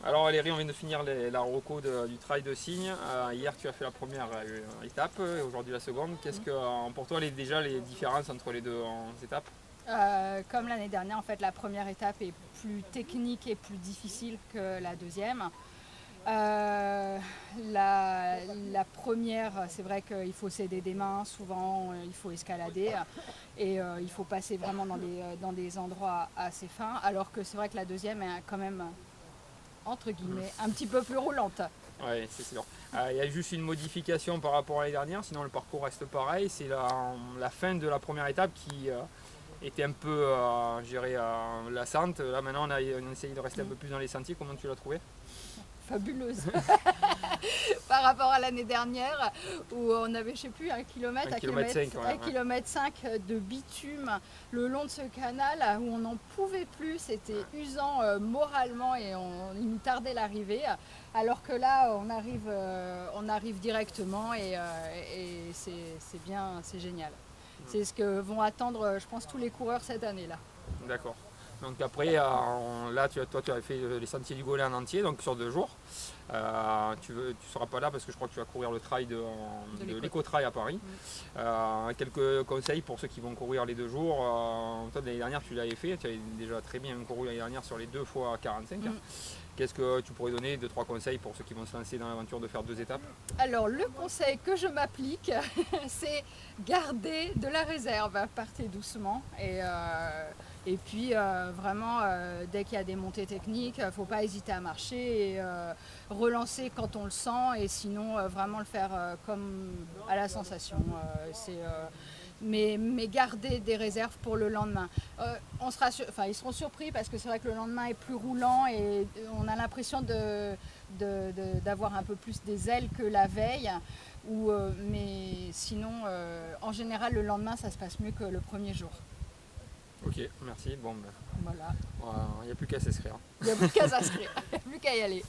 Alors Valérie, on vient de finir la reco du trail de Signes. Hier tu as fait la première étape et aujourd'hui la seconde. Qu'est-ce que pour toi déjà les différences entre les deux étapes? Comme l'année dernière, en fait, la première étape est plus technique et plus difficile que la deuxième. Euh, la première, c'est vrai qu'il faut s'aider des mains, souvent il faut escalader et il faut passer vraiment dans des endroits assez fins, alors que c'est vrai que la deuxième est quand même, entre guillemets, un petit peu plus roulante. Oui, c'est sûr. Il y a juste une modification par rapport à l'année dernière, sinon le parcours reste pareil. C'est la fin de la première étape qui était un peu, je dirais, lassante. Là maintenant on essaye de rester un peu plus dans les sentiers. Comment tu l'as trouvé? Fabuleuse par rapport à l'année dernière où on avait, je sais plus, 1 km 5, ouais, 1 ouais. km 5 de bitume le long de ce canal où on n'en pouvait plus, c'était usant moralement et il nous tardait l'arrivée, alors que là on arrive directement et c'est bien, c'est génial. C'est ce que vont attendre, je pense, tous les coureurs cette année-là. D'accord. Donc après, là, toi, tu as fait les sentiers du Golin en entier, donc sur 2 jours. Tu ne seras pas là parce que je crois que tu vas courir le trail de l'éco-trail à Paris. Quelques conseils pour ceux qui vont courir les 2 jours. Toi, l'année dernière, tu l'avais fait. Tu avais déjà très bien couru l'année dernière sur les 2 fois 45. Qu'est-ce que tu pourrais donner 2-3 conseils pour ceux qui vont se lancer dans l'aventure de faire 2 étapes? Alors le conseil que je m'applique, c'est garder de la réserve, partez doucement et puis vraiment dès qu'il y a des montées techniques, il ne faut pas hésiter à marcher et relancer quand on le sent et sinon vraiment le faire comme à la sensation. Mais garder des réserves pour le lendemain. Ils seront surpris parce que c'est vrai que le lendemain est plus roulant et on a l'impression d'avoir un peu plus des ailes que la veille. Mais sinon, en général, le lendemain, ça se passe mieux que le premier jour. Ok, merci. Bon, ben, Voilà. il n'y a plus qu'à s'inscrire. Il n'y a plus qu'à s'inscrire, il n'y a plus qu'à y aller.